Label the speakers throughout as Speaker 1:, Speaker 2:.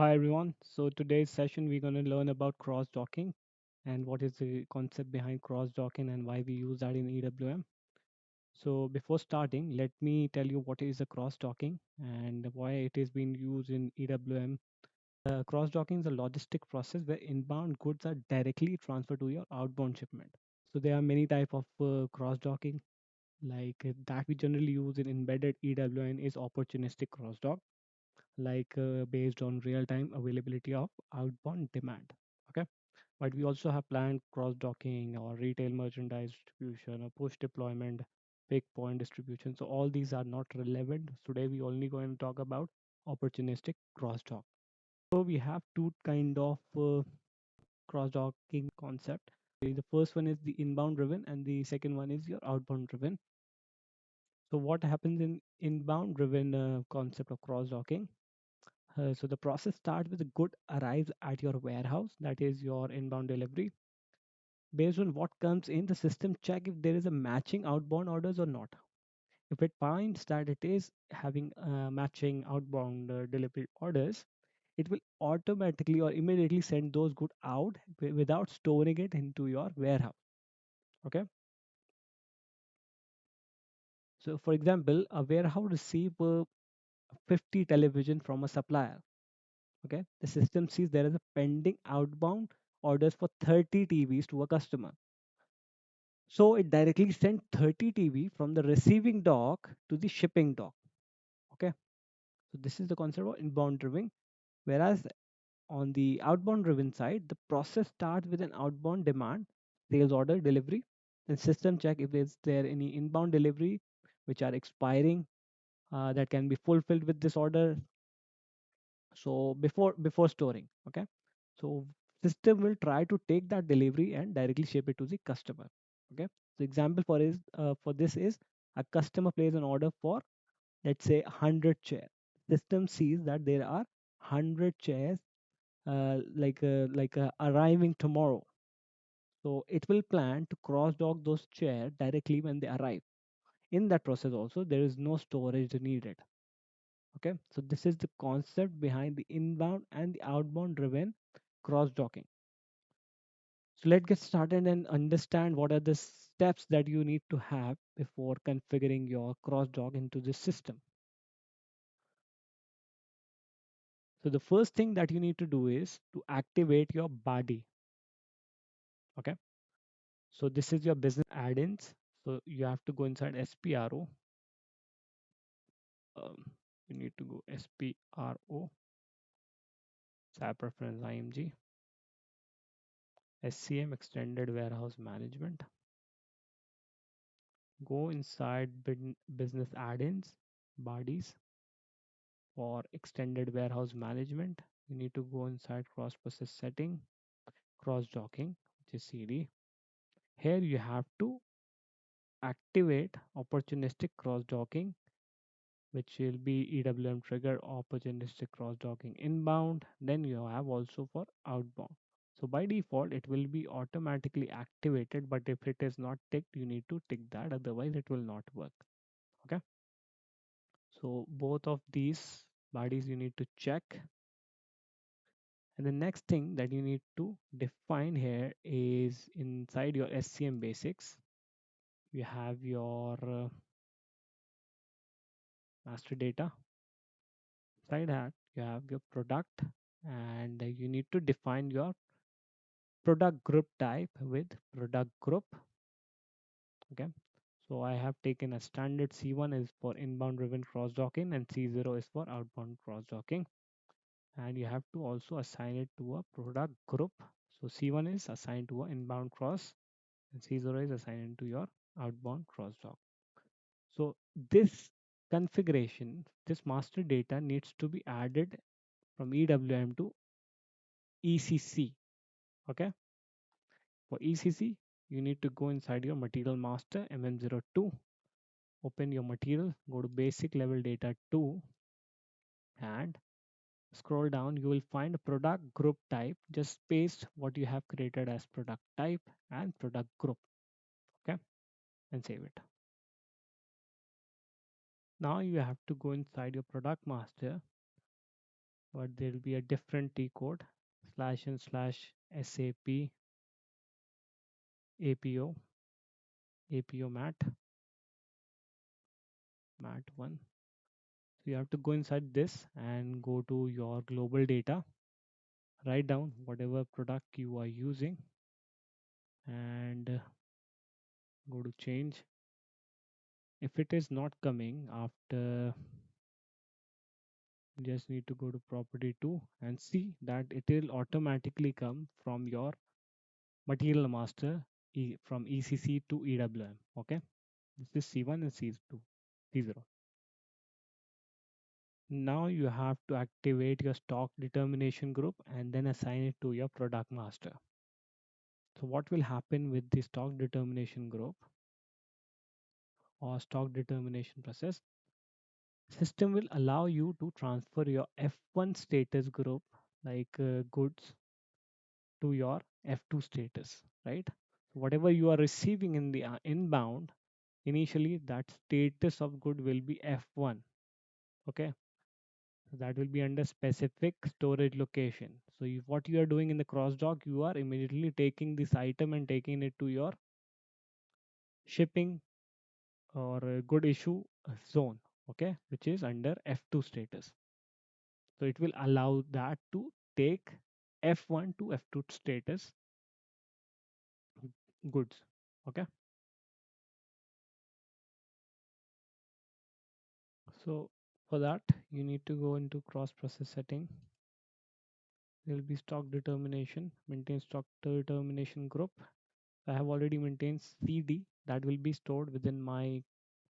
Speaker 1: Hi everyone. So today's session we're going to learn about cross-docking and what is the concept behind cross-docking and why we use that in EWM. So before starting, let me tell you what is a cross-docking and why it is being used in EWM. Cross-docking is a logistic process where inbound goods are directly transferred to your outbound shipment. So there are many type of cross-docking that we generally use in embedded EWM is opportunistic cross-dock based on real-time availability of outbound demand. Okay, but we also have planned cross-docking or retail merchandise distribution or push deployment, pick point distribution. So all these are not relevant. Today we only going to talk about opportunistic cross-dock. So we have two kind of cross-docking concept. The first one is the inbound driven and the second one is your outbound driven. So what happens in inbound driven concept of cross-docking? So the process starts with a good arrives at your warehouse, that is your inbound delivery. Based on what comes in, the system check if there is a matching outbound orders or not. If it finds that it is having matching outbound delivery orders, it will automatically or immediately send those goods out without storing it into your warehouse. Okay. So for example, a warehouse receive 50 television from a supplier. Okay, the system sees there is a pending outbound orders for 30 TVs to a customer. So it directly sent 30 TV from the receiving dock to the shipping dock. Okay, so this is the concept of inbound driven. Whereas on the outbound driven side, the process starts with an outbound demand, sales order, delivery, then system check if there's there any inbound delivery which are expiring that can be fulfilled with this order. So before storing, okay, so system will try to take that delivery and directly ship it to the customer. Okay, so example for this is a customer places an order for, let's say, 100 chair. System sees that there are 100 chairs arriving tomorrow, so it will plan to cross dock those chairs directly when they arrive. In that process also there is no storage needed. Okay, so this is the concept behind the inbound and the outbound driven cross docking. So let's get started and understand what are the steps that you need to have before configuring your cross dock into this system. So the first thing that you need to do is to activate your body. Okay, so this is your business add-ins. So you have to go inside SPRO. Um, you need to go SPRO, SAP reference IMG, SCM extended warehouse management. Go inside business add-ins, bodies. For extended warehouse management, you need to go inside cross process setting, cross docking, which is CD. Here you have to activate opportunistic cross docking, which will be EWM trigger opportunistic cross docking inbound. Then you have also for outbound. So by default, it will be automatically activated, but if it is not ticked, you need to tick that, otherwise it will not work. Okay. So both of these bodies you need to check. And the next thing that you need to define here is inside your SCM basics, you have your master data. Inside that, you have your product, and you need to define your product group type with product group. Okay. So I have taken a standard C1 is for inbound driven cross docking and C0 is for outbound cross docking. And you have to also assign it to a product group. So C1 is assigned to an inbound cross and C0 is assigned to your outbound cross-dock. So this configuration, this master data needs to be added from EWM to ECC. Okay. For ECC, you need to go inside your material master MM02, open your material, go to basic level data 2 and scroll down. You will find a product group type. Just paste what you have created as product type and product group. Okay. And save it. Now you have to go inside your product master but there will be a different T code //SAP APO mat1. So you have to go inside this and go to your global data, write down whatever product you are using, and go to change. If it is not coming after, you just need to go to property 2 and see that it will automatically come from your material master from ECC to EWM. Okay, this is C1 and C2, C0. Now you have to activate your stock determination group and then assign it to your product master. So what will happen with the stock determination group or stock determination process? System will allow you to transfer your F1 status group like goods to your F2 status, right? So whatever you are receiving in the inbound, initially that status of good will be F1. Okay, so that will be under specific storage location. So what you are doing in the cross dock, you are immediately taking this item and taking it to your shipping or good issue zone, okay, which is under F2 status. So it will allow that to take F1 to F2 status goods. Okay. So for that, you need to go into cross process setting. There will be stock determination, maintain stock determination group. I have already maintained CD that will be stored within my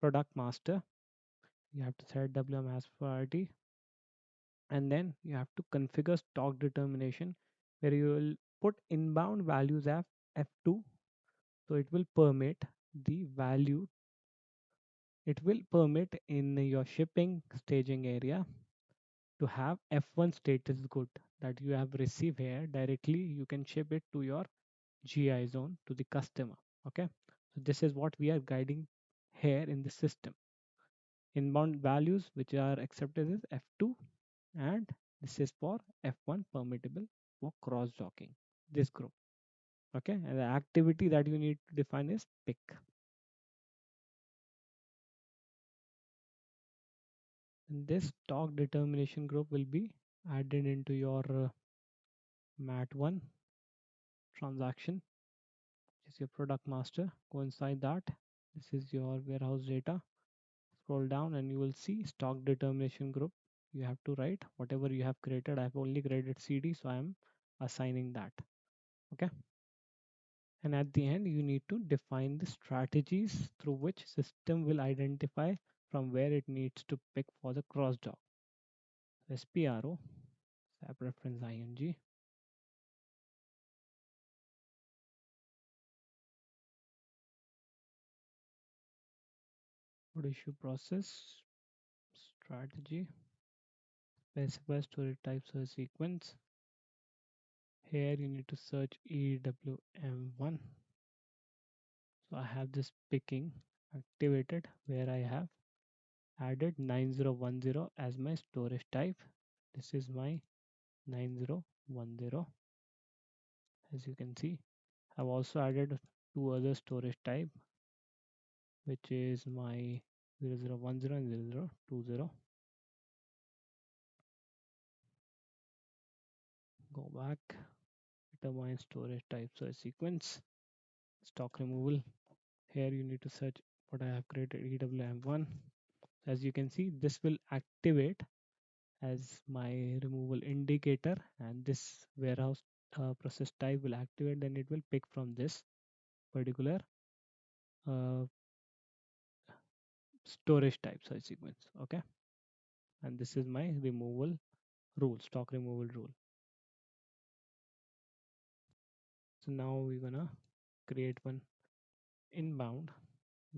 Speaker 1: product master. You have to set WM as priority, and then you have to configure stock determination where you will put inbound values as F2. So it will permit the value, it will permit in your shipping staging area to have F1 status good that you have received here directly. You can ship it to your GI zone to the customer. Okay, so this is what we are guiding here in the system. Inbound values which are accepted is F2, and this is for F1 permittable for cross docking this group. Okay, and the activity that you need to define is pick. And this stock determination group will be added into your mat1 transaction, which is your product master. Go inside that. This is your warehouse data. Scroll down and you will see stock determination group. You have to write whatever you have created. I have only created CD, so I am assigning that. Okay. And at the end, you need to define the strategies through which system will identify from where it needs to pick for the cross dock. SPRO, SAP reference ING. Code issue process, strategy, specify storage types or sequence. Here you need to search EWM1. So I have this picking activated where I have added 9010 as my storage type. This is my 9010. As you can see, I've also added two other storage type, which is my 0010 and 0020. Go back, determine storage type search sequence, stock removal. Here you need to search what I have created, EWM1. As you can see, this will activate as my removal indicator, and this warehouse process type will activate. Then it will pick from this particular uh, storage type search sequence. Okay, and this is my removal rule, stock removal rule. So now we're gonna create one inbound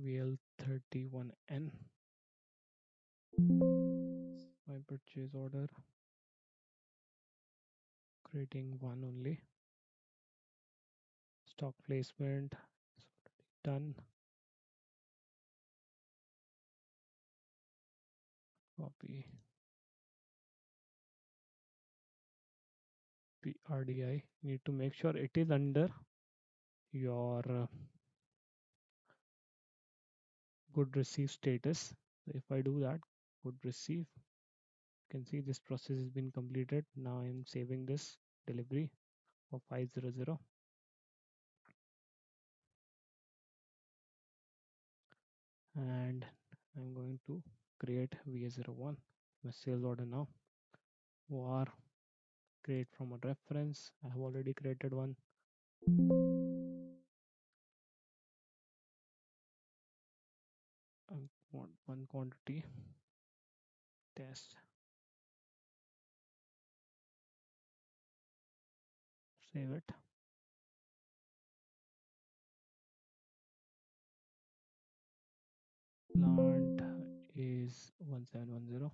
Speaker 1: VL31N, my purchase order, creating one only. Stock placement is done. Copy, PRDI, you need to make sure it is under your good receive status. So if I do that, good receive, you can see this process has been completed. Now I'm saving this delivery of 500, and I'm going to create VA01 my sales order now. Var create from a reference. I have already created one. I want one quantity test, save it. Plant is 1710.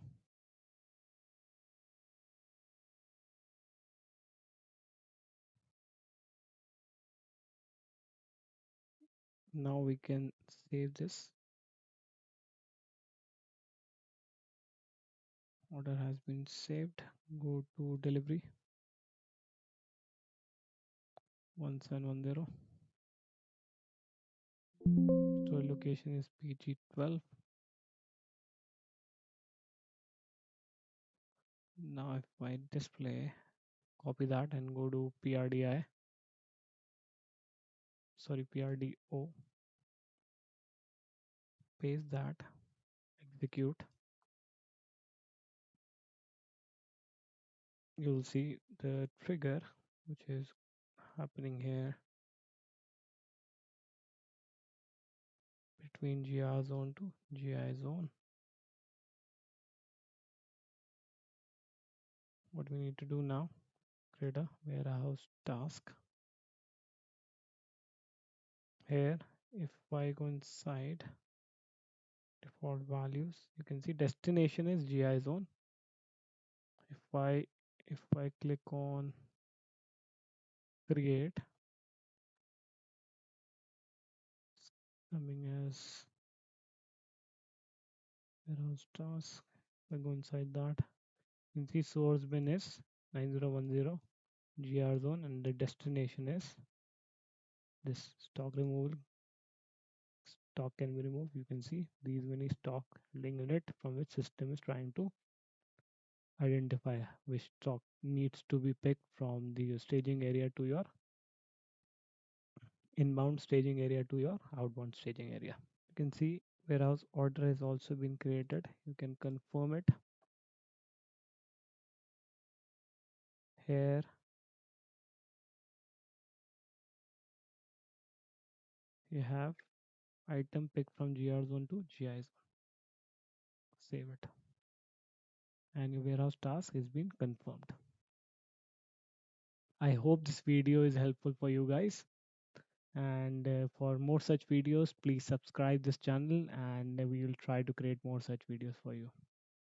Speaker 1: Now we can save this. Order has been saved. Go to delivery 1710. Store location is PG12. Now if I display, copy that and go to PRDI, sorry, PRDO, paste that, execute. You'll see the trigger which is happening here between GR zone to GI zone. What we need to do now, create a warehouse task. Here, if I go inside default values, you can see destination is GI zone. If I click on create, coming as warehouse task, if I go inside that, you can see source bin is 9010 GR zone and the destination is this stock removal. Stock can be removed. You can see these many stock link in it from which system is trying to identify which stock needs to be picked from the staging area to your inbound staging area to your outbound staging area. You can see warehouse order has also been created. You can confirm it here. You have item picked from GR zone to GI zone. Save it, and your warehouse task has been confirmed. I hope this video is helpful for you guys, and for more such videos please subscribe this channel, and we will try to create more such videos for you.